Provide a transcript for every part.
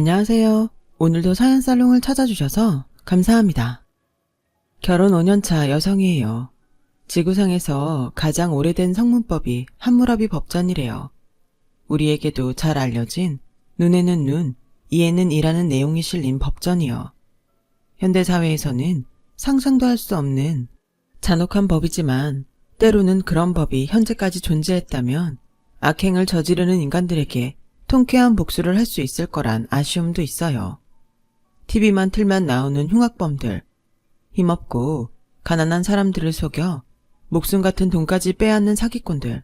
안녕하세요. 오늘도 사연살롱을 찾아주셔서 감사합니다. 결혼 5년차 여성이에요. 지구상에서 가장 오래된 성문법이 함무라비 법전이래요. 우리에게도 잘 알려진 눈에는 눈, 이에는 이라는 내용이 실린 법전이요. 현대사회에서는 상상도 할 수 없는 잔혹한 법이지만 때로는 그런 법이 현재까지 존재했다면 악행을 저지르는 인간들에게 통쾌한 복수를 할 수 있을 거란 아쉬움도 있어요. TV만 틀면 나오는 흉악범들, 힘없고 가난한 사람들을 속여 목숨 같은 돈까지 빼앗는 사기꾼들,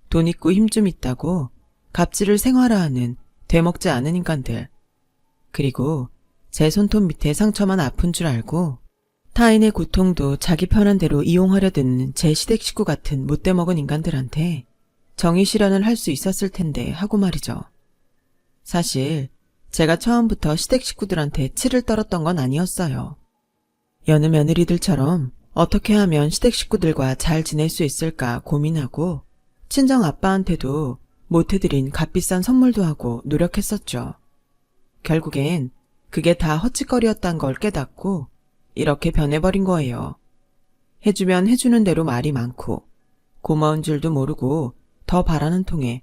돈 있고 힘 좀 있다고 갑질을 생활화하는 되먹지 않은 인간들, 그리고 제 손톱 밑에 상처만 아픈 줄 알고 타인의 고통도 자기 편한 대로 이용하려 드는 제 시댁 식구 같은 못돼 먹은 인간들한테 정의 실현을 할 수 있었을 텐데 하고 말이죠. 사실 제가 처음부터 시댁 식구들한테 치를 떨었던 건 아니었어요. 여느 며느리들처럼 어떻게 하면 시댁 식구들과 잘 지낼 수 있을까 고민하고 친정 아빠한테도 못해드린 값비싼 선물도 하고 노력했었죠. 결국엔 그게 다 헛짓거리였단 걸 깨닫고 이렇게 변해버린 거예요. 해주면 해주는 대로 말이 많고 고마운 줄도 모르고 더 바라는 통에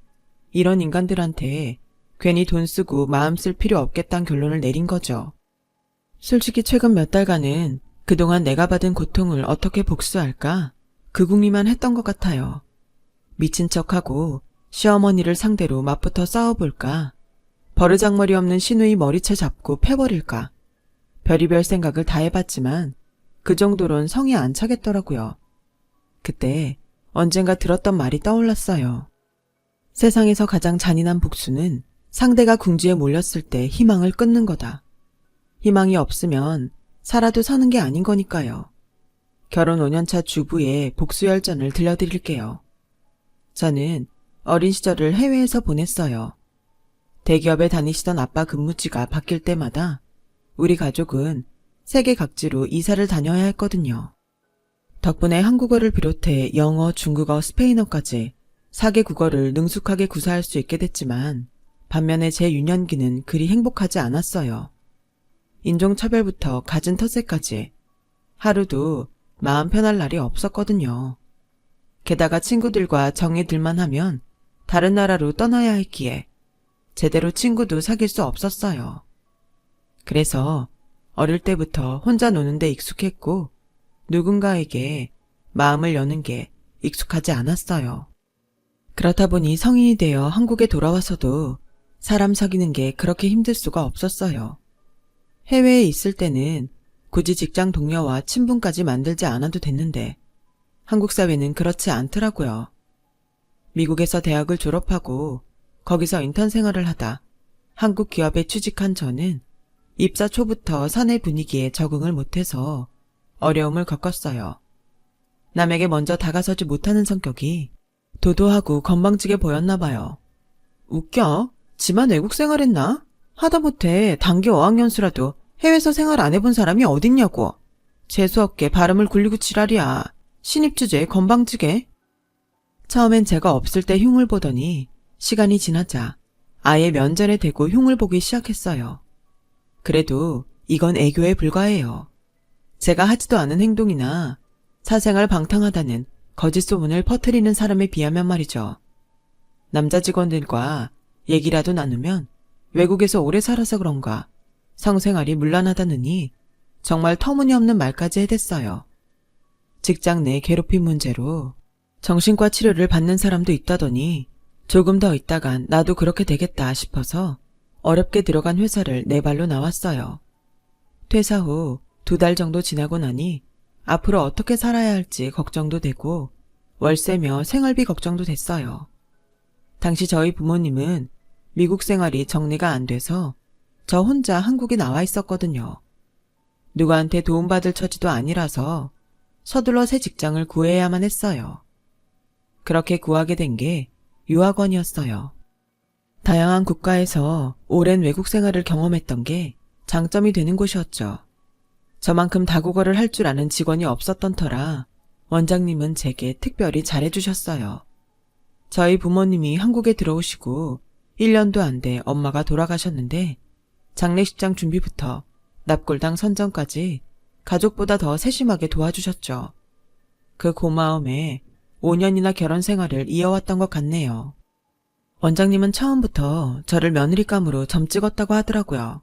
이런 인간들한테 괜히 돈 쓰고 마음 쓸 필요 없겠다는 결론을 내린 거죠. 솔직히 최근 몇 달간은 그동안 내가 받은 고통을 어떻게 복수할까 그 궁리만 했던 것 같아요. 미친 척하고 시어머니를 상대로 맞붙어 싸워볼까, 버르장머리 없는 시누이 머리채 잡고 패버릴까, 별의별 생각을 다 해봤지만 그 정도론 성이 안 차겠더라고요. 그때 언젠가 들었던 말이 떠올랐어요. 세상에서 가장 잔인한 복수는 상대가 궁지에 몰렸을 때 희망을 끊는 거다. 희망이 없으면 살아도 사는 게 아닌 거니까요. 결혼 5년차 주부의 복수 열전을 들려드릴게요. 저는 어린 시절을 해외에서 보냈어요. 대기업에 다니시던 아빠 근무지가 바뀔 때마다 우리 가족은 세계 각지로 이사를 다녀야 했거든요. 덕분에 한국어를 비롯해 영어, 중국어, 스페인어까지 4개 국어를 능숙하게 구사할 수 있게 됐지만 반면에 제 유년기는 그리 행복하지 않았어요. 인종차별부터 갖은 텃세까지 하루도 마음 편할 날이 없었거든요. 게다가 친구들과 정이 들만 하면 다른 나라로 떠나야 했기에 제대로 친구도 사귈 수 없었어요. 그래서 어릴 때부터 혼자 노는 데 익숙했고 누군가에게 마음을 여는 게 익숙하지 않았어요. 그렇다 보니 성인이 되어 한국에 돌아와서도 사람 사귀는 게 그렇게 힘들 수가 없었어요. 해외에 있을 때는 굳이 직장 동료와 친분까지 만들지 않아도 됐는데 한국 사회는 그렇지 않더라고요. 미국에서 대학을 졸업하고 거기서 인턴 생활을 하다 한국 기업에 취직한 저는 입사 초부터 사내 분위기에 적응을 못해서 어려움을 겪었어요. 남에게 먼저 다가서지 못하는 성격이 도도하고 건방지게 보였나 봐요. 웃겨? 지만 외국 생활했나? 하다못해 단기 어학연수라도 해외에서 생활 안 해본 사람이 어딨냐고. 재수없게 발음을 굴리고 지랄이야. 신입주제에 건방지게. 처음엔 제가 없을 때 흉을 보더니 시간이 지나자 아예 면전에 대고 흉을 보기 시작했어요. 그래도 이건 애교에 불과해요. 제가 하지도 않은 행동이나 사생활 방탕하다는 거짓 소문을 퍼뜨리는 사람에 비하면 말이죠. 남자 직원들과 얘기라도 나누면 외국에서 오래 살아서 그런가 성생활이 문란하다느니 정말 터무니없는 말까지 해댔어요. 직장 내 괴롭힘 문제로 정신과 치료를 받는 사람도 있다더니 조금 더 있다간 나도 그렇게 되겠다 싶어서 어렵게 들어간 회사를 내 발로 나왔어요. 퇴사 후 2달 정도 지나고 나니 앞으로 어떻게 살아야 할지 걱정도 되고 월세며 생활비 걱정도 됐어요. 당시 저희 부모님은 미국 생활이 정리가 안 돼서 저 혼자 한국에 나와 있었거든요. 누구한테 도움받을 처지도 아니라서 서둘러 새 직장을 구해야만 했어요. 그렇게 구하게 된 게 유학원이었어요. 다양한 국가에서 오랜 외국 생활을 경험했던 게 장점이 되는 곳이었죠. 저만큼 다국어를 할 줄 아는 직원이 없었던 터라 원장님은 제게 특별히 잘해주셨어요. 저희 부모님이 한국에 들어오시고 1년도 안 돼 엄마가 돌아가셨는데 장례식장 준비부터 납골당 선정까지 가족보다 더 세심하게 도와주셨죠. 그 고마움에 5년이나 결혼 생활을 이어왔던 것 같네요. 원장님은 처음부터 저를 며느리감으로 점 찍었다고 하더라고요.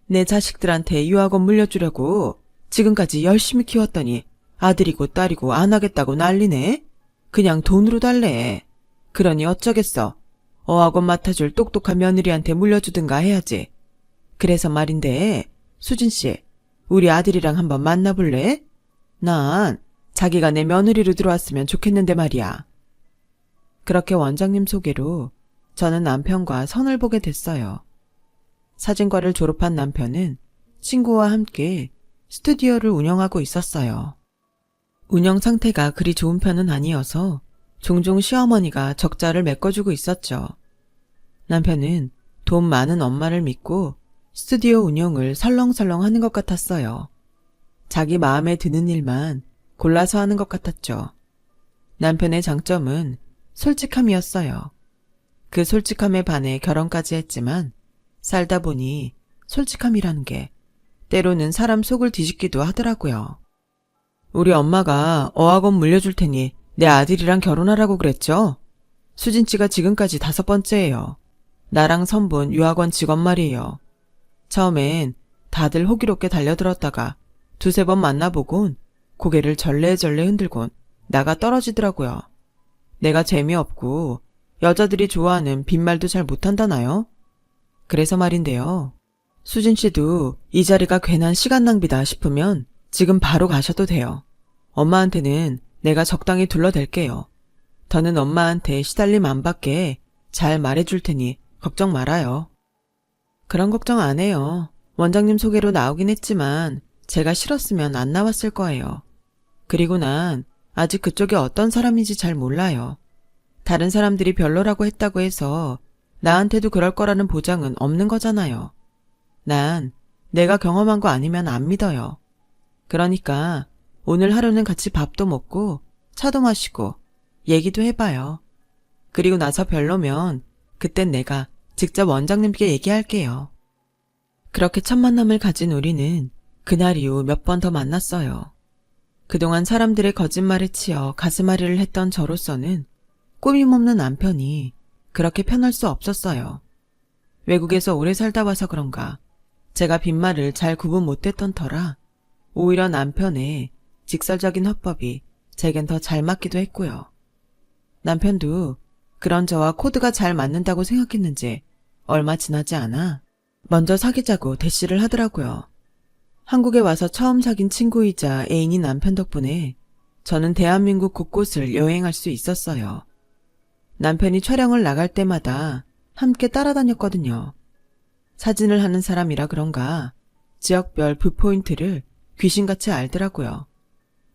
내 자식들한테 유학원 물려주려고 지금까지 열심히 키웠더니 아들이고 딸이고 안 하겠다고 난리네? 그냥 돈으로 달래. 그러니 어쩌겠어. 어학원 맡아줄 똑똑한 며느리한테 물려주든가 해야지. 그래서 말인데, 수진씨, 우리 아들이랑 한번 만나볼래? 난 자기가 내 며느리로 들어왔으면 좋겠는데 말이야. 그렇게 원장님 소개로 저는 남편과 선을 보게 됐어요. 사진과를 졸업한 남편은 친구와 함께 스튜디오를 운영하고 있었어요. 운영 상태가 그리 좋은 편은 아니어서 종종 시어머니가 적자를 메꿔주고 있었죠. 남편은 돈 많은 엄마를 믿고 스튜디오 운영을 설렁설렁 하는 것 같았어요. 자기 마음에 드는 일만 골라서 하는 것 같았죠. 남편의 장점은 솔직함이었어요. 그 솔직함에 반해 결혼까지 했지만 살다 보니 솔직함이라는 게 때로는 사람 속을 뒤집기도 하더라고요. 우리 엄마가 어학원 물려줄 테니 내 아들이랑 결혼하라고 그랬죠? 수진씨가 지금까지 5번째예요. 나랑 선본 유학원 직원 말이에요. 처음엔 다들 호기롭게 달려들었다가 2-3번 만나보곤 고개를 절레절레 흔들곤 나가 떨어지더라고요. 내가 재미없고 여자들이 좋아하는 빈말도 잘 못한다나요? 그래서 말인데요. 수진씨도 이 자리가 괜한 시간 낭비다 싶으면 지금 바로 가셔도 돼요. 엄마한테는 내가 적당히 둘러댈게요. 더는 엄마한테 시달림 안 받게 잘 말해줄 테니 걱정 말아요. 그런 걱정 안 해요. 원장님 소개로 나오긴 했지만 제가 싫었으면 안 나왔을 거예요. 그리고 난 아직 그쪽이 어떤 사람인지 잘 몰라요. 다른 사람들이 별로라고 했다고 해서 나한테도 그럴 거라는 보장은 없는 거잖아요. 난 내가 경험한 거 아니면 안 믿어요. 그러니까 오늘 하루는 같이 밥도 먹고 차도 마시고 얘기도 해봐요. 그리고 나서 별로면 그땐 내가 직접 원장님께 얘기할게요. 그렇게 첫 만남을 가진 우리는 그날 이후 몇 번 더 만났어요. 그동안 사람들의 거짓말에 치여 가슴앓이를 했던 저로서는 꾸밈없는 남편이 그렇게 편할 수 없었어요. 외국에서 오래 살다 와서 그런가 제가 빈말을 잘 구분 못했던 터라 오히려 남편의 직설적인 화법이 제겐 더 잘 맞기도 했고요. 남편도 그런 저와 코드가 잘 맞는다고 생각했는지 얼마 지나지 않아 먼저 사귀자고 대시를 하더라고요. 한국에 와서 처음 사귄 친구이자 애인인 남편 덕분에 저는 대한민국 곳곳을 여행할 수 있었어요. 남편이 촬영을 나갈 때마다 함께 따라다녔거든요. 사진을 하는 사람이라 그런가 지역별 뷰포인트를 귀신같이 알더라고요.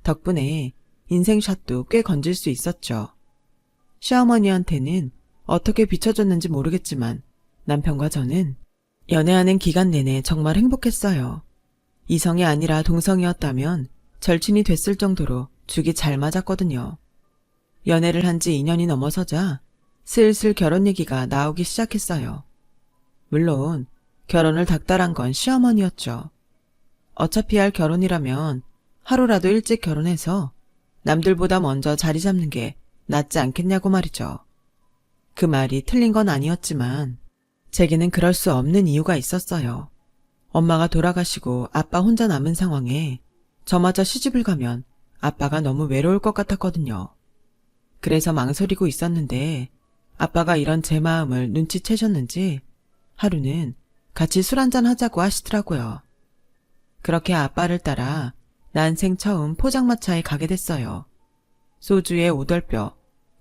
덕분에 인생샷도 꽤 건질 수 있었죠. 시어머니한테는 어떻게 비춰줬는지 모르겠지만 남편과 저는 연애하는 기간 내내 정말 행복했어요. 이성이 아니라 동성이었다면 절친이 됐을 정도로 죽이 잘 맞았거든요. 연애를 한 지 2년이 넘어서자 슬슬 결혼 얘기가 나오기 시작했어요. 물론 결혼을 닥달한 건 시어머니였죠. 어차피 할 결혼이라면 하루라도 일찍 결혼해서 남들보다 먼저 자리 잡는 게 낫지 않겠냐고 말이죠. 그 말이 틀린 건 아니었지만 제게는 그럴 수 없는 이유가 있었어요. 엄마가 돌아가시고 아빠 혼자 남은 상황에 저마저 시집을 가면 아빠가 너무 외로울 것 같았거든요. 그래서 망설이고 있었는데 아빠가 이런 제 마음을 눈치채셨는지 하루는 같이 술 한잔 하자고 하시더라고요. 그렇게 아빠를 따라 난생 처음 포장마차에 가게 됐어요. 소주에 오돌뼈,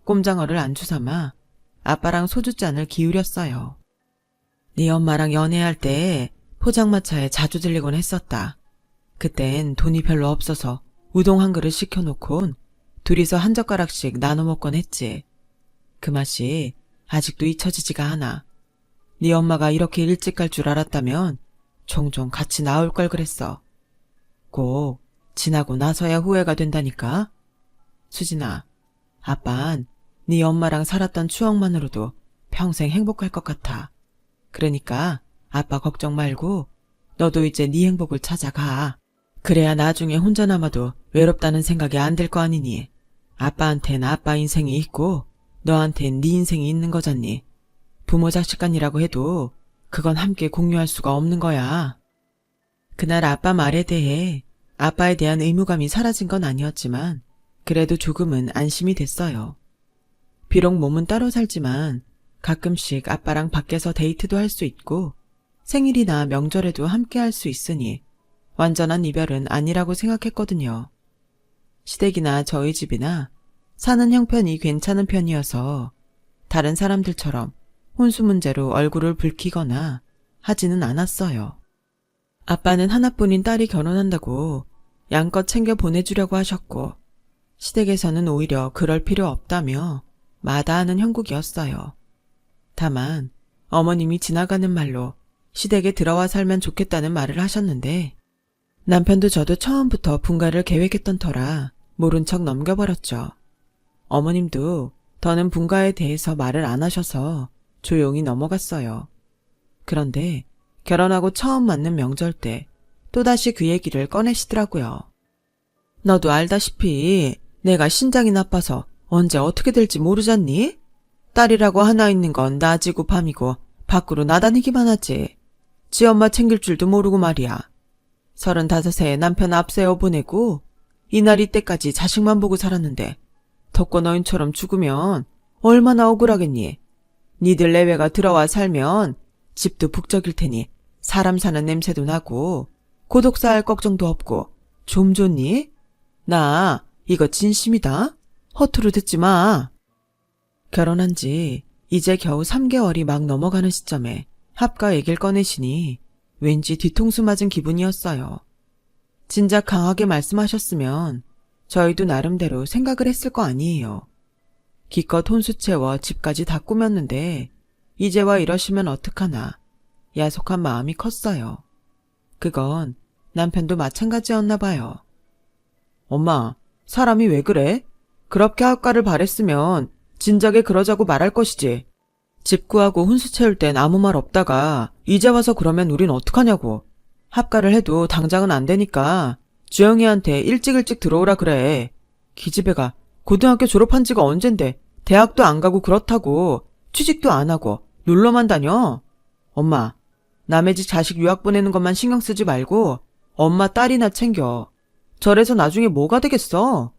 꼼장어를 안주 삼아 아빠랑 소주잔을 기울였어요. 네 엄마랑 연애할 때 포장마차에 자주 들리곤 했었다. 그땐 돈이 별로 없어서 우동 한 그릇 시켜놓곤 둘이서 한 젓가락씩 나눠 먹곤 했지. 그 맛이 아직도 잊혀지지가 않아. 네 엄마가 이렇게 일찍 갈 줄 알았다면 종종 같이 나올 걸 그랬어. 꼭 지나고 나서야 후회가 된다니까. 수진아, 아빤 네 엄마랑 살았던 추억만으로도 평생 행복할 것 같아. 그러니까 아빠 걱정 말고 너도 이제 네 행복을 찾아가. 그래야 나중에 혼자 남아도 외롭다는 생각이 안 들 거 아니니. 아빠한텐 아빠 인생이 있고 너한텐 네 인생이 있는 거잖니. 부모 자식간이라고 해도 그건 함께 공유할 수가 없는 거야. 그날 아빠 말에 대해 아빠에 대한 의무감이 사라진 건 아니었지만 그래도 조금은 안심이 됐어요. 비록 몸은 따로 살지만 가끔씩 아빠랑 밖에서 데이트도 할 수 있고 생일이나 명절에도 함께 할 수 있으니 완전한 이별은 아니라고 생각했거든요. 시댁이나 저희 집이나 사는 형편이 괜찮은 편이어서 다른 사람들처럼 혼수 문제로 얼굴을 붉히거나 하지는 않았어요. 아빠는 하나뿐인 딸이 결혼한다고 양껏 챙겨 보내주려고 하셨고 시댁에서는 오히려 그럴 필요 없다며 마다하는 형국이었어요. 다만 어머님이 지나가는 말로 시댁에 들어와 살면 좋겠다는 말을 하셨는데 남편도 저도 처음부터 분가를 계획했던 터라 모른 척 넘겨버렸죠. 어머님도 더는 분가에 대해서 말을 안 하셔서 조용히 넘어갔어요. 그런데 결혼하고 처음 맞는 명절 때 또다시 그 얘기를 꺼내시더라고요. 너도 알다시피 내가 신장이 나빠서 언제 어떻게 될지 모르잖니? 딸이라고 하나 있는 건 낮이고 밤이고 밖으로 나다니기만 하지. 지 엄마 챙길 줄도 모르고 말이야. 35에 남편 앞세워 보내고 이날 이때까지 자식만 보고 살았는데 덕고 너인처럼 죽으면 얼마나 억울하겠니? 니들 내외가 들어와 살면 집도 북적일 테니 사람 사는 냄새도 나고 고독사 할 걱정도 없고 좀 좋니? 나 이거 진심이다. 허투루 듣지 마. 결혼한 지 이제 겨우 3개월이 막 넘어가는 시점에 합가 얘기를 꺼내시니 왠지 뒤통수 맞은 기분이었어요. 진작 강하게 말씀하셨으면 저희도 나름대로 생각을 했을 거 아니에요. 기껏 혼수 채워 집까지 다 꾸몄는데 이제 와 이러시면 어떡하나 야속한 마음이 컸어요. 그건 남편도 마찬가지였나 봐요. 엄마, 사람이 왜 그래? 그렇게 합가를 바랬으면 진작에 그러자고 말할 것이지. 집 구하고 혼수 채울 땐 아무 말 없다가 이제 와서 그러면 우린 어떡하냐고. 합가를 해도 당장은 안 되니까 주영이한테 일찍 들어오라 그래. 기집애가 고등학교 졸업한 지가 언젠데 대학도 안 가고 그렇다고 취직도 안 하고 놀러만 다녀. 엄마, 남의 집 자식 유학 보내는 것만 신경 쓰지 말고 엄마 딸이나 챙겨. 저래서 나중에 뭐가 되겠어?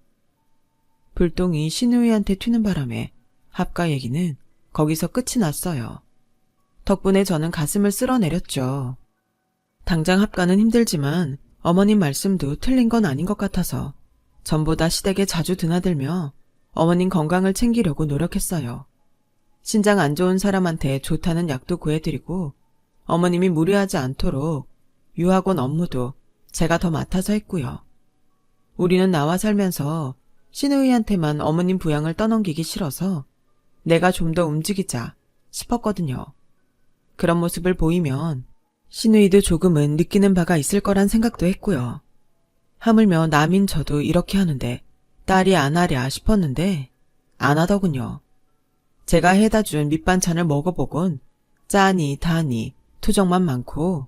불똥이 신우이한테 튀는 바람에 합가 얘기는 거기서 끝이 났어요. 덕분에 저는 가슴을 쓸어내렸죠. 당장 합가는 힘들지만 어머님 말씀도 틀린 건 아닌 것 같아서 전보다 시댁에 자주 드나들며 어머님 건강을 챙기려고 노력했어요. 신장 안 좋은 사람한테 좋다는 약도 구해드리고 어머님이 무리하지 않도록 유학원 업무도 제가 더 맡아서 했고요. 우리는 나와 살면서 신우이한테만 어머님 부양을 떠넘기기 싫어서 내가 좀 더 움직이자 싶었거든요. 그런 모습을 보이면 신우이도 조금은 느끼는 바가 있을 거란 생각도 했고요. 하물며 남인 저도 이렇게 하는데 딸이 안 하랴 싶었는데 안 하더군요. 제가 해다 준 밑반찬을 먹어보곤 짜니 다니 투정만 많고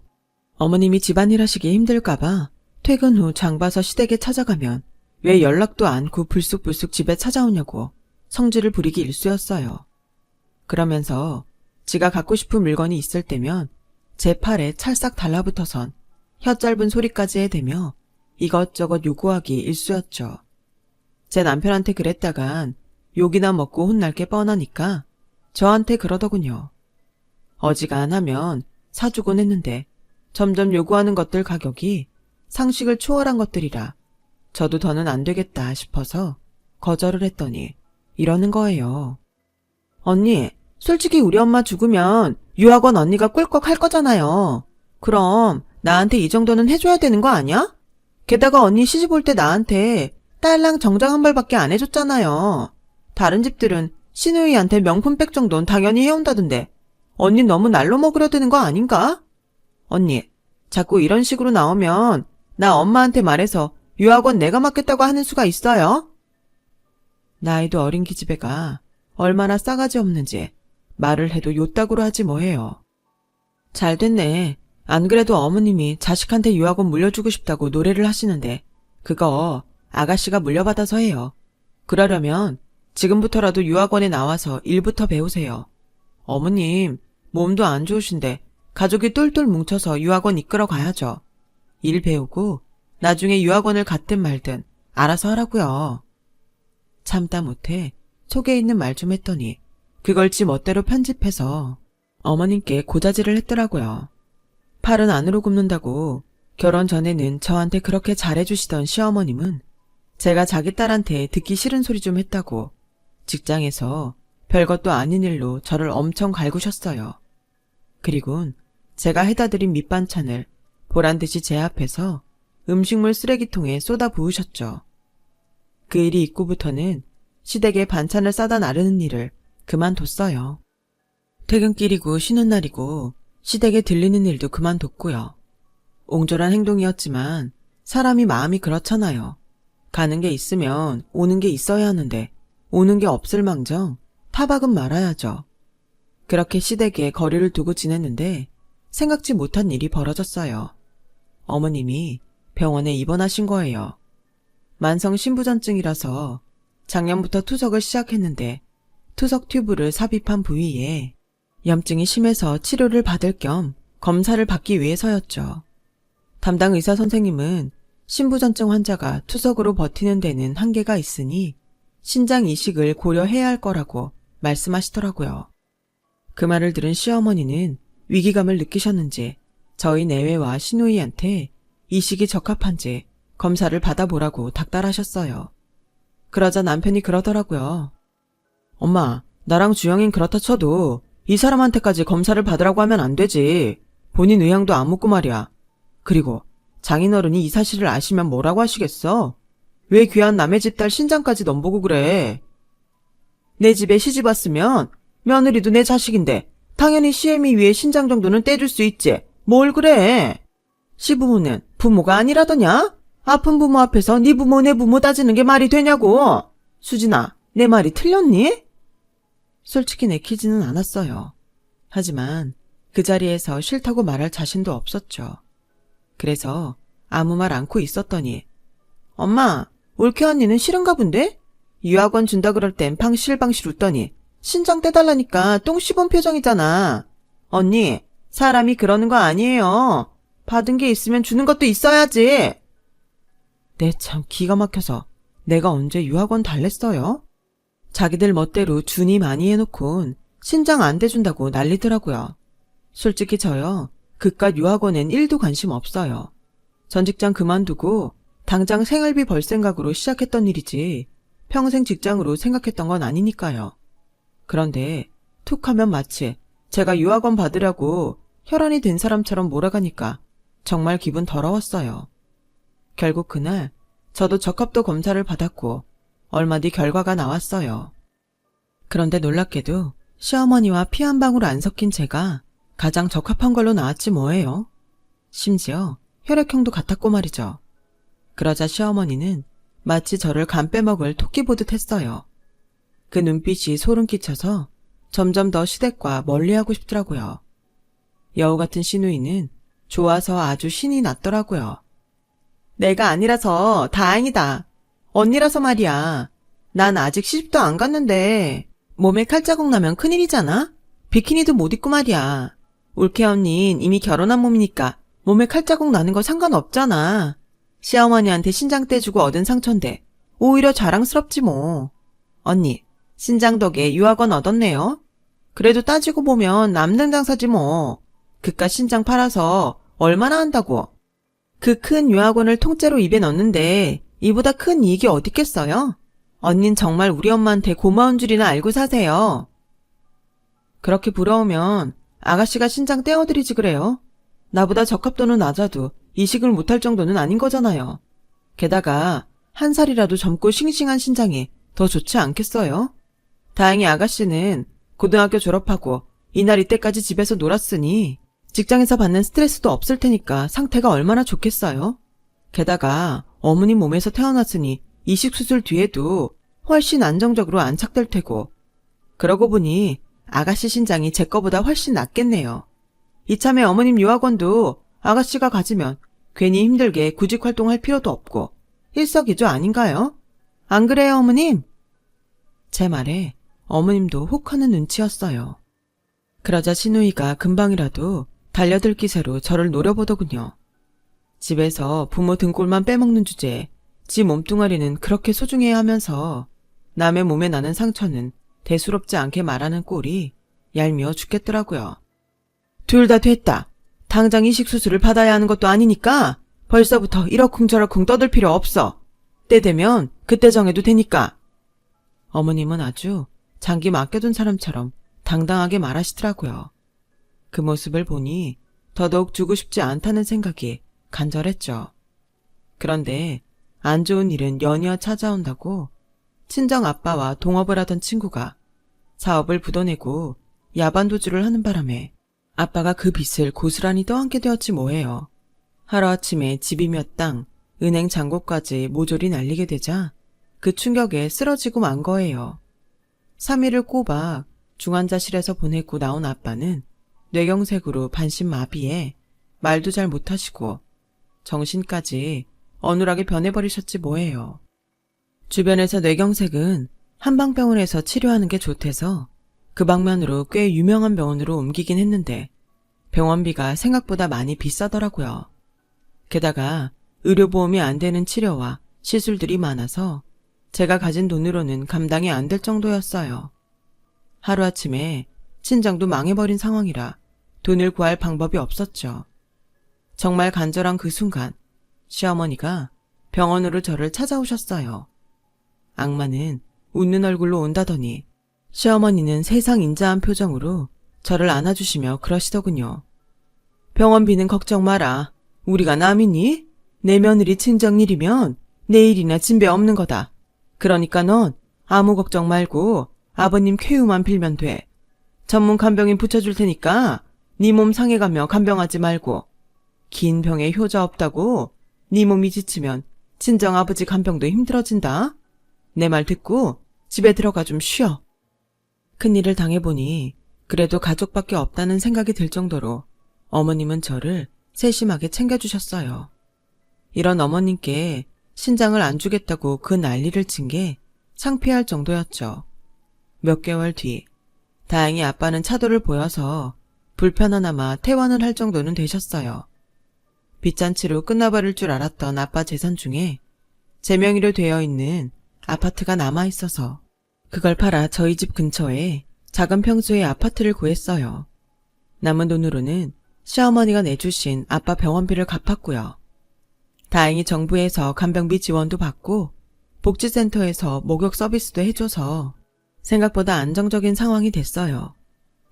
어머님이 집안일 하시기 힘들까봐 퇴근 후 장 봐서 시댁에 찾아가면 왜 연락도 않고 불쑥불쑥 집에 찾아오냐고 성질을 부리기 일쑤였어요. 그러면서 지가 갖고 싶은 물건이 있을 때면 제 팔에 찰싹 달라붙어선 혀 짧은 소리까지 해대며 이것저것 요구하기 일쑤였죠. 제 남편한테 그랬다간 욕이나 먹고 혼날 게 뻔하니까 저한테 그러더군요. 어지간하면 사주곤 했는데 점점 요구하는 것들 가격이 상식을 초월한 것들이라 저도 더는 안 되겠다 싶어서 거절을 했더니 이러는 거예요. 언니, 솔직히 우리 엄마 죽으면 유학원 언니가 꿀꺽 할 거잖아요. 그럼 나한테 이 정도는 해줘야 되는 거 아니야? 게다가 언니 시집 올 때 나한테 딸랑 정장 한 벌밖에 안 해줬잖아요. 다른 집들은 시누이한테 명품백 정도는 당연히 해온다던데 언니 너무 날로 먹으려 드는 거 아닌가? 언니, 자꾸 이런 식으로 나오면 나 엄마한테 말해서 유학원 내가 맡겠다고 하는 수가 있어요? 나이도 어린 기집애가 얼마나 싸가지 없는지 말을 해도 요따구로 하지 뭐해요. 잘 됐네. 안 그래도 어머님이 자식한테 유학원 물려주고 싶다고 노래를 하시는데 그거 아가씨가 물려받아서 해요. 그러려면 지금부터라도 유학원에 나와서 일부터 배우세요. 어머님 몸도 안 좋으신데 가족이 똘똘 뭉쳐서 유학원 이끌어 가야죠. 일 배우고 나중에 유학원을 갔든 말든 알아서 하라고요. 참다 못해 속에 있는 말 좀 했더니 그걸 지 멋대로 편집해서 어머님께 고자질을 했더라고요. 팔은 안으로 굽는다고 결혼 전에는 저한테 그렇게 잘해주시던 시어머님은 제가 자기 딸한테 듣기 싫은 소리 좀 했다고 직장에서 별것도 아닌 일로 저를 엄청 갈구셨어요. 그리곤 제가 해다 드린 밑반찬을 보란듯이 제 앞에서 음식물 쓰레기통에 쏟아 부으셨죠. 그 일이 있고부터는 시댁에 반찬을 싸다 나르는 일을 그만뒀어요. 퇴근길이고 쉬는 날이고 시댁에 들리는 일도 그만뒀고요. 옹졸한 행동이었지만 사람이 마음이 그렇잖아요. 가는 게 있으면 오는 게 있어야 하는데 오는 게 없을 망정 타박은 말아야죠. 그렇게 시댁에 거리를 두고 지냈는데 생각지 못한 일이 벌어졌어요. 어머님이 병원에 입원하신 거예요. 만성 신부전증이라서 작년부터 투석을 시작했는데 투석 튜브를 삽입한 부위에 염증이 심해서 치료를 받을 겸 검사를 받기 위해서였죠. 담당 의사 선생님은 신부전증 환자가 투석으로 버티는 데는 한계가 있으니 신장 이식을 고려해야 할 거라고 말씀하시더라고요. 그 말을 들은 시어머니는 위기감을 느끼셨는지 저희 내외와 시누이한테 이식이 적합한지 검사를 받아보라고 닥달하셨어요. 그러자 남편이 그러더라고요. 엄마, 나랑 주영인 그렇다 쳐도 이 사람한테까지 검사를 받으라고 하면 안 되지. 본인 의향도 안 묻고 말이야. 그리고 장인어른이 이 사실을 아시면 뭐라고 하시겠어? 왜 귀한 남의 집 딸 신장까지 넘보고 그래? 내 집에 시집 왔으면 며느리도 내 자식인데 당연히 시애미 위에 신장 정도는 떼줄 수 있지. 뭘 그래? 시부모는 부모가 아니라더냐? 아픈 부모 앞에서 네 부모 내 부모 따지는 게 말이 되냐고. 수진아, 내 말이 틀렸니? 솔직히 내키지는 않았어요. 하지만 그 자리에서 싫다고 말할 자신도 없었죠. 그래서 아무 말 않고 있었더니 엄마, 올케 언니는 싫은가 본데? 유학원 준다 그럴 땐 방실방실 웃더니 신장 떼달라니까 똥 씹은 표정이잖아. 언니, 사람이 그러는 거 아니에요. 받은 게 있으면 주는 것도 있어야지. 네, 참 기가 막혀서 내가 언제 유학원 달랬어요? 자기들 멋대로 준이 많이 해놓곤 신장 안 대준다고 난리더라고요. 솔직히 저요, 그깟 유학원엔 1도 관심 없어요. 전 직장 그만두고 당장 생활비 벌 생각으로 시작했던 일이지 평생 직장으로 생각했던 건 아니니까요. 그런데 툭 하면 마치 제가 유학원 받으려고 혈안이 된 사람처럼 몰아가니까 정말 기분 더러웠어요. 결국 그날 저도 적합도 검사를 받았고 얼마 뒤 결과가 나왔어요. 그런데 놀랍게도 시어머니와 피 한 방울 안 섞인 제가 가장 적합한 걸로 나왔지 뭐예요. 심지어 혈액형도 같았고 말이죠. 그러자 시어머니는 마치 저를 간 빼먹을 토끼 보듯 했어요. 그 눈빛이 소름 끼쳐서 점점 더 시댁과 멀리하고 싶더라고요. 여우 같은 시누이는 좋아서 아주 신이 났더라고요. 내가 아니라서 다행이다. 언니라서 말이야. 난 아직 시집도 안 갔는데 몸에 칼자국 나면 큰일이잖아? 비키니도 못 입고 말이야. 올케 언닌 이미 결혼한 몸이니까 몸에 칼자국 나는 거 상관없잖아. 시어머니한테 신장 떼주고 얻은 상처인데 오히려 자랑스럽지 뭐. 언니, 신장 덕에 유학원 얻었네요. 그래도 따지고 보면 남는 장사지 뭐. 그깟 신장 팔아서 얼마나 한다고. 그 큰 유학원을 통째로 입에 넣는데 이보다 큰 이익이 어딨겠어요? 언닌 정말 우리 엄마한테 고마운 줄이나 알고 사세요. 그렇게 부러우면 아가씨가 신장 떼어드리지 그래요. 나보다 적합도는 낮아도 이식을 못할 정도는 아닌 거잖아요. 게다가 한 살이라도 젊고 싱싱한 신장이 더 좋지 않겠어요? 다행히 아가씨는 고등학교 졸업하고 이날 이때까지 집에서 놀았으니 직장에서 받는 스트레스도 없을 테니까 상태가 얼마나 좋겠어요? 게다가 어머니 몸에서 태어났으니 이식 수술 뒤에도 훨씬 안정적으로 안착될 테고 그러고 보니 아가씨 신장이 제 거보다 훨씬 낫겠네요. 이참에 어머님 유학원도 아가씨가 가지면 괜히 힘들게 구직 활동할 필요도 없고 일석이조 아닌가요? 안 그래요, 어머님? 제 말에 어머님도 혹하는 눈치였어요. 그러자 시누이가 금방이라도 달려들 기세로 저를 노려보더군요. 집에서 부모 등골만 빼먹는 주제에 지 몸뚱아리는 그렇게 소중해야 하면서 남의 몸에 나는 상처는 대수롭지 않게 말하는 꼴이 얄미워 죽겠더라고요. 둘 다 됐다. 당장 이식수술을 받아야 하는 것도 아니니까 벌써부터 이러쿵저러쿵 떠들 필요 없어. 때 되면 그때 정해도 되니까. 어머님은 아주 장기 맡겨둔 사람처럼 당당하게 말하시더라고요. 그 모습을 보니 더더욱 주고 싶지 않다는 생각이 간절했죠. 그런데 안 좋은 일은 연이어 찾아온다고 친정 아빠와 동업을 하던 친구가 사업을 부도내고 야반도주를 하는 바람에 아빠가 그 빚을 고스란히 떠안게 되었지 뭐예요. 하루아침에 집이며 땅, 은행 잔고까지 모조리 날리게 되자 그 충격에 쓰러지고 만 거예요. 3일을 꼬박 중환자실에서 보내고 나온 아빠는 뇌경색으로 반신마비에 말도 잘 못하시고 정신까지 어눌하게 변해버리셨지 뭐예요. 주변에서 뇌경색은 한방병원에서 치료하는 게 좋대서 그 방면으로 꽤 유명한 병원으로 옮기긴 했는데 병원비가 생각보다 많이 비싸더라고요. 게다가 의료보험이 안 되는 치료와 시술들이 많아서 제가 가진 돈으로는 감당이 안 될 정도였어요. 하루아침에 친정도 망해버린 상황이라 돈을 구할 방법이 없었죠. 정말 간절한 그 순간 시어머니가 병원으로 저를 찾아오셨어요. 악마는 웃는 얼굴로 온다더니 시어머니는 세상 인자한 표정으로 저를 안아주시며 그러시더군요. 병원비는 걱정 마라. 우리가 남이니? 내 며느리 친정일이면 내일이나 진배 없는 거다. 그러니까 넌 아무 걱정 말고 아버님 쾌유만 빌면 돼. 전문 간병인 붙여줄 테니까 네 몸 상해가며 간병하지 말고. 긴 병에 효자 없다고 네 몸이 지치면 친정 아버지 간병도 힘들어진다. 내 말 듣고 집에 들어가 좀 쉬어. 큰일을 당해보니 그래도 가족밖에 없다는 생각이 들 정도로 어머님은 저를 세심하게 챙겨주셨어요. 이런 어머님께 신장을 안 주겠다고 그 난리를 친 게 창피할 정도였죠. 몇 개월 뒤 다행히 아빠는 차도를 보여서 불편하나마 퇴원을 할 정도는 되셨어요. 빚잔치로 끝나버릴 줄 알았던 아빠 재산 중에 제 명의로 되어 있는 아파트가 남아있어서 그걸 팔아 저희 집 근처에 작은 평수의 아파트를 구했어요. 남은 돈으로는 시어머니가 내주신 아빠 병원비를 갚았고요. 다행히 정부에서 간병비 지원도 받고 복지센터에서 목욕 서비스도 해줘서 생각보다 안정적인 상황이 됐어요.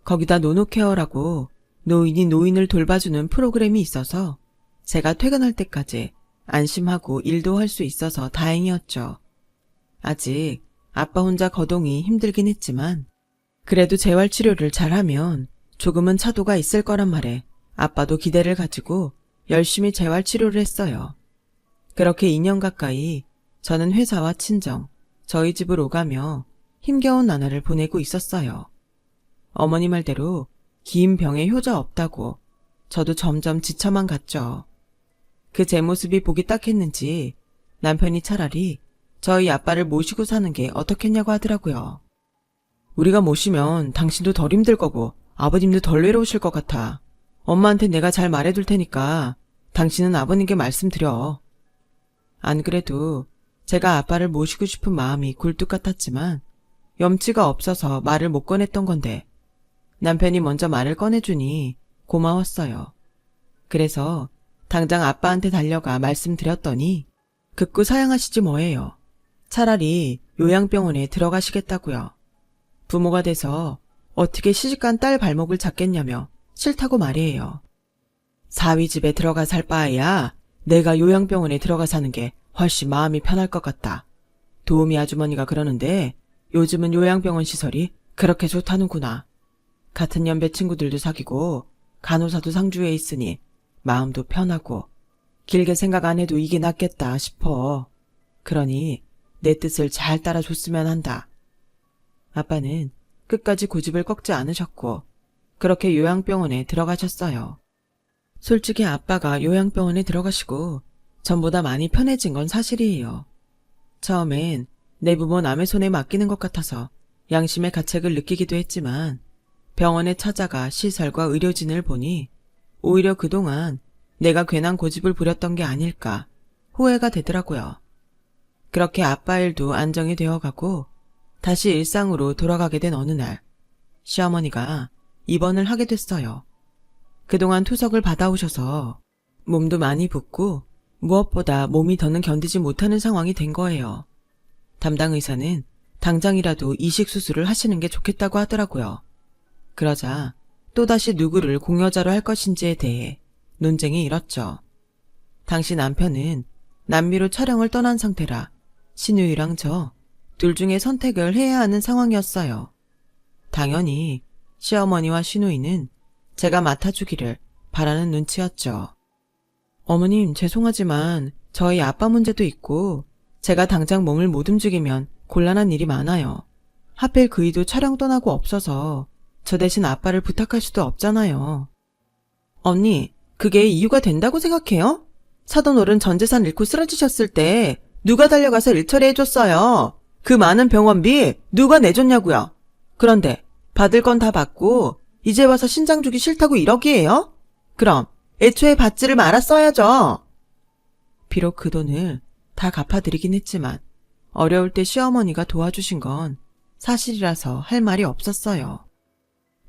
거기다 노노케어라고 노인이 노인을 돌봐주는 프로그램이 있어서 제가 퇴근할 때까지 안심하고 일도 할 수 있어서 다행이었죠. 아직 아빠 혼자 거동이 힘들긴 했지만 그래도 재활치료를 잘하면 조금은 차도가 있을 거란 말에 아빠도 기대를 가지고 열심히 재활치료를 했어요. 그렇게 2년 가까이 저는 회사와 친정, 저희 집을 오가며 힘겨운 나날을 보내고 있었어요. 어머니 말대로 긴 병에 효자 없다고 저도 점점 지쳐만 갔죠. 그 제 모습이 보기 딱했는지 남편이 차라리 저희 아빠를 모시고 사는 게 어떻겠냐고 하더라고요. 우리가 모시면 당신도 덜 힘들 거고 아버님도 덜 외로우실 것 같아. 엄마한테 내가 잘 말해둘 테니까 당신은 아버님께 말씀드려. 안 그래도 제가 아빠를 모시고 싶은 마음이 굴뚝 같았지만 염치가 없어서 말을 못 꺼냈던 건데 남편이 먼저 말을 꺼내주니 고마웠어요. 그래서 당장 아빠한테 달려가 말씀드렸더니 극구 사양하시지 뭐예요. 차라리 요양병원에 들어가시겠다고요. 부모가 돼서 어떻게 시집간 딸 발목을 잡겠냐며 싫다고 말이에요. 사위 집에 들어가 살 바에야 내가 요양병원에 들어가 사는 게 훨씬 마음이 편할 것 같다. 도우미 아주머니가 그러는데 요즘은 요양병원 시설이 그렇게 좋다는구나. 같은 연배 친구들도 사귀고 간호사도 상주해 있으니 마음도 편하고 길게 생각 안 해도 이게 낫겠다 싶어. 그러니 내 뜻을 잘 따라줬으면 한다. 아빠는 끝까지 고집을 꺾지 않으셨고 그렇게 요양병원에 들어가셨어요. 솔직히 아빠가 요양병원에 들어가시고 전보다 많이 편해진 건 사실이에요. 처음엔 내 부모 남의 손에 맡기는 것 같아서 양심의 가책을 느끼기도 했지만 병원에 찾아가 시설과 의료진을 보니 오히려 그동안 내가 괜한 고집을 부렸던 게 아닐까 후회가 되더라고요. 그렇게 아빠 일도 안정이 되어가고 다시 일상으로 돌아가게 된 어느 날 시어머니가 입원을 하게 됐어요. 그동안 투석을 받아오셔서 몸도 많이 붓고 무엇보다 몸이 더는 견디지 못하는 상황이 된 거예요. 담당 의사는 당장이라도 이식 수술을 하시는 게 좋겠다고 하더라고요. 그러자 또다시 누구를 공여자로 할 것인지에 대해 논쟁이 일었죠. 당시 남편은 남미로 촬영을 떠난 상태라 신우이랑 저 둘 중에 선택을 해야 하는 상황이었어요. 당연히 시어머니와 신우이는 제가 맡아주기를 바라는 눈치였죠. 어머님, 죄송하지만 저희 아빠 문제도 있고 제가 당장 몸을 못 움직이면 곤란한 일이 많아요. 하필 그이도 촬영 떠나고 없어서 저 대신 아빠를 부탁할 수도 없잖아요. 언니, 그게 이유가 된다고 생각해요? 사돈어른 전 재산 잃고 쓰러지셨을 때 누가 달려가서 일 처리해줬어요. 그 많은 병원비 누가 내줬냐고요. 그런데 받을 건 다 받고 이제 와서 신장 주기 싫다고 이러기에요? 그럼 애초에 받지를 말았어야죠. 비록 그 돈을 다 갚아드리긴 했지만 어려울 때 시어머니가 도와주신 건 사실이라서 할 말이 없었어요.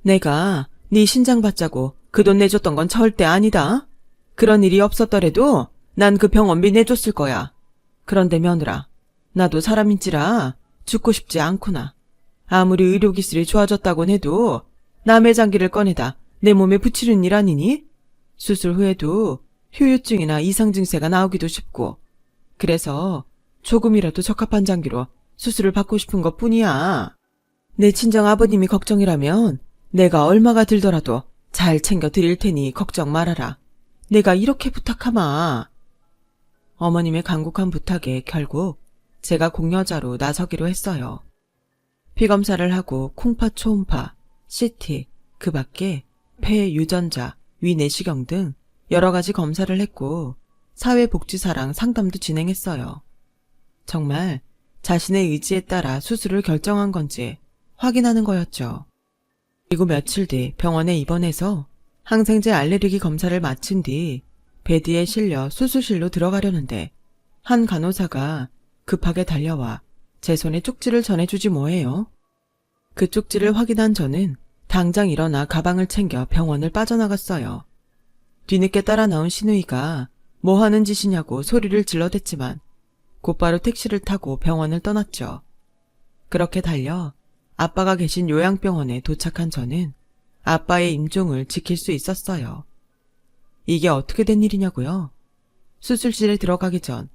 내가 네 신장 받자고 그 돈 내줬던 건 절대 아니다. 그런 일이 없었더라도 난 그 병원비 내줬을 거야. 그런데 며느라, 나도 사람인지라 죽고 싶지 않구나. 아무리 의료기술이 좋아졌다곤 해도 남의 장기를 꺼내다 내 몸에 붙이는 일 아니니? 수술 후에도 후유증이나 이상 증세가 나오기도 쉽고 그래서 조금이라도 적합한 장기로 수술을 받고 싶은 것뿐이야. 내 친정 아버님이 걱정이라면 내가 얼마가 들더라도 잘 챙겨 드릴 테니 걱정 말아라. 내가 이렇게 부탁하마. 어머님의 간곡한 부탁에 결국 제가 공여자로 나서기로 했어요. 피검사를 하고 콩파, 초음파, CT, 그 밖에 폐, 유전자, 위 내시경 등 여러 가지 검사를 했고 사회복지사랑 상담도 진행했어요. 정말 자신의 의지에 따라 수술을 결정한 건지 확인하는 거였죠. 그리고 며칠 뒤 병원에 입원해서 항생제 알레르기 검사를 마친 뒤 베드에 실려 수술실로 들어가려는데 한 간호사가 급하게 달려와 제 손에 쪽지를 전해주지 뭐해요. 그 쪽지를 확인한 저는 당장 일어나 가방을 챙겨 병원을 빠져나갔어요. 뒤늦게 따라 나온 신우이가 뭐 하는 짓이냐고 소리를 질러댔지만 곧바로 택시를 타고 병원을 떠났죠. 그렇게 달려 아빠가 계신 요양병원에 도착한 저는 아빠의 임종을 지킬 수 있었어요. 이게 어떻게 된 일이냐고요? 수술실에 들어가기 전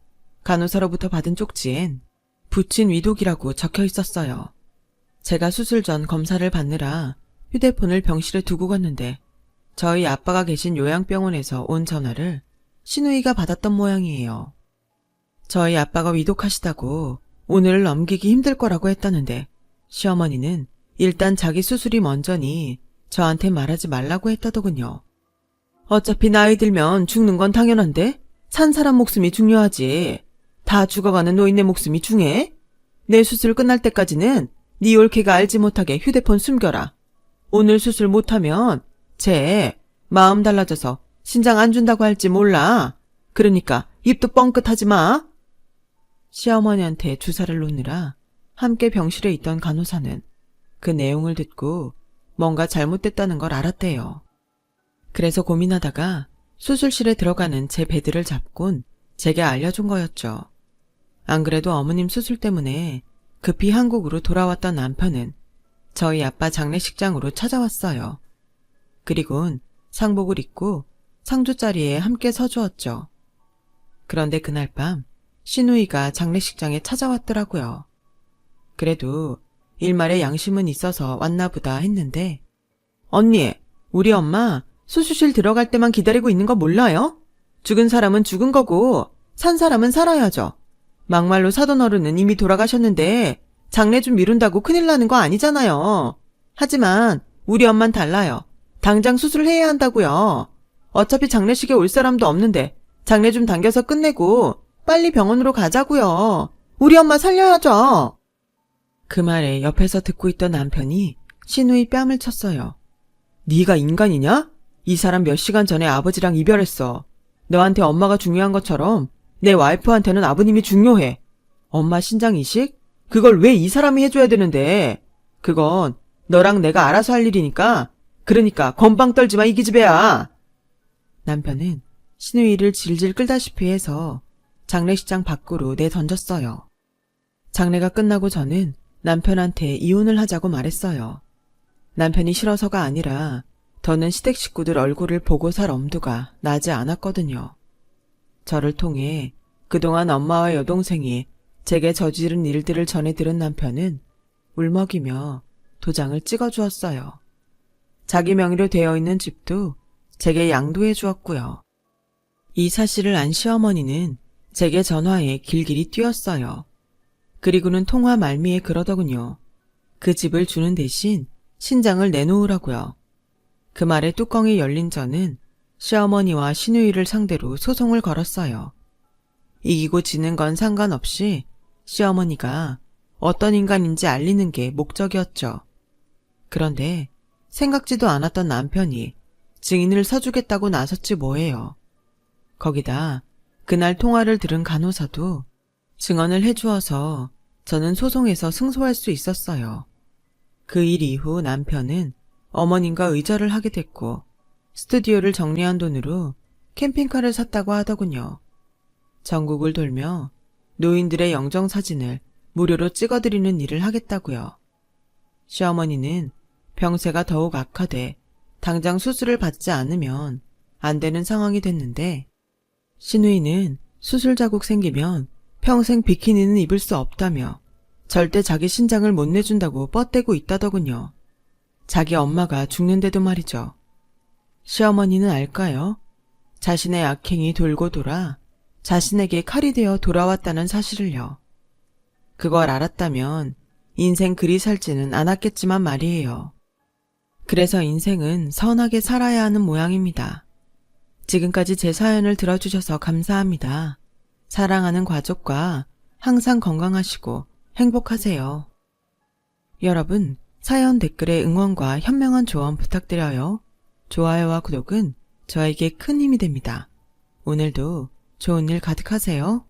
간호사로부터 받은 쪽지엔 부친 위독이라고 적혀 있었어요. 제가 수술 전 검사를 받느라 휴대폰을 병실에 두고 갔는데 저희 아빠가 계신 요양병원에서 온 전화를 신우이가 받았던 모양이에요. 저희 아빠가 위독하시다고 오늘을 넘기기 힘들 거라고 했다는데 시어머니는 일단 자기 수술이 먼저니 저한테 말하지 말라고 했다더군요. 어차피 나이 들면 죽는 건 당연한데 산 사람 목숨이 중요하지. 다 죽어가는 노인네 목숨이 중요해? 내 수술 끝날 때까지는 네 올케가 알지 못하게 휴대폰 숨겨라. 오늘 수술 못하면 쟤 마음 달라져서 신장 안 준다고 할지 몰라. 그러니까 입도 뻥끗하지 마. 시어머니한테 주사를 놓느라 함께 병실에 있던 간호사는 그 내용을 듣고 뭔가 잘못됐다는 걸 알았대요. 그래서 고민하다가 수술실에 들어가는 제 베드를 잡곤 제게 알려준 거였죠. 안 그래도 어머님 수술 때문에 급히 한국으로 돌아왔던 남편은 저희 아빠 장례식장으로 찾아왔어요. 그리곤 상복을 입고 상주 자리에 함께 서주었죠. 그런데 그날 밤 신우이가 장례식장에 찾아왔더라고요. 그래도 일말의 양심은 있어서 왔나 보다 했는데 언니, 우리 엄마 수술실 들어갈 때만 기다리고 있는 거 몰라요? 죽은 사람은 죽은 거고 산 사람은 살아야죠. 막말로 사돈 어른은 이미 돌아가셨는데 장례 좀 미룬다고 큰일 나는 거 아니잖아요. 하지만 우리 엄만 달라요. 당장 수술해야 한다고요. 어차피 장례식에 올 사람도 없는데 장례 좀 당겨서 끝내고 빨리 병원으로 가자고요. 우리 엄마 살려야죠. 그 말에 옆에서 듣고 있던 남편이 신우이 뺨을 쳤어요. 네가 인간이냐? 이 사람 몇 시간 전에 아버지랑 이별했어. 너한테 엄마가 중요한 것처럼 내 와이프한테는 아버님이 중요해. 엄마 신장 이식? 그걸 왜 이 사람이 해줘야 되는데. 그건 너랑 내가 알아서 할 일이니까. 그러니까 건방 떨지 마, 이 기집애야. 남편은 신우이를 질질 끌다시피 해서 장례식장 밖으로 내던졌어요. 장례가 끝나고 저는 남편한테 이혼을 하자고 말했어요. 남편이 싫어서가 아니라 더는 시댁 식구들 얼굴을 보고 살 엄두가 나지 않았거든요. 저를 통해 그동안 엄마와 여동생이 제게 저지른 일들을 전해 들은 남편은 울먹이며 도장을 찍어주었어요. 자기 명의로 되어 있는 집도 제게 양도해 주었고요. 이 사실을 안 시어머니는 제게 전화에 길길이 뛰었어요. 그리고는 통화 말미에 그러더군요. 그 집을 주는 대신 신장을 내놓으라고요. 그 말에 뚜껑이 열린 저는 시어머니와 시누이를 상대로 소송을 걸었어요. 이기고 지는 건 상관없이 시어머니가 어떤 인간인지 알리는 게 목적이었죠. 그런데 생각지도 않았던 남편이 증인을 서주겠다고 나섰지 뭐예요. 거기다 그날 통화를 들은 간호사도 증언을 해주어서 저는 소송에서 승소할 수 있었어요. 그 일 이후 남편은 어머님과 의절을 하게 됐고 스튜디오를 정리한 돈으로 캠핑카를 샀다고 하더군요. 전국을 돌며 노인들의 영정사진을 무료로 찍어드리는 일을 하겠다고요. 시어머니는 병세가 더욱 악화돼 당장 수술을 받지 않으면 안 되는 상황이 됐는데 시누이는 수술 자국 생기면 평생 비키니는 입을 수 없다며 절대 자기 신장을 못 내준다고 뻗대고 있다더군요. 자기 엄마가 죽는데도 말이죠. 시어머니는 알까요? 자신의 악행이 돌고 돌아 자신에게 칼이 되어 돌아왔다는 사실을요. 그걸 알았다면 인생 그리 살지는 않았겠지만 말이에요. 그래서 인생은 선하게 살아야 하는 모양입니다. 지금까지 제 사연을 들어주셔서 감사합니다. 사랑하는 가족과 항상 건강하시고 행복하세요. 여러분, 사연 댓글에 응원과 현명한 조언 부탁드려요. 좋아요와 구독은 저에게 큰 힘이 됩니다. 오늘도 좋은 일 가득하세요.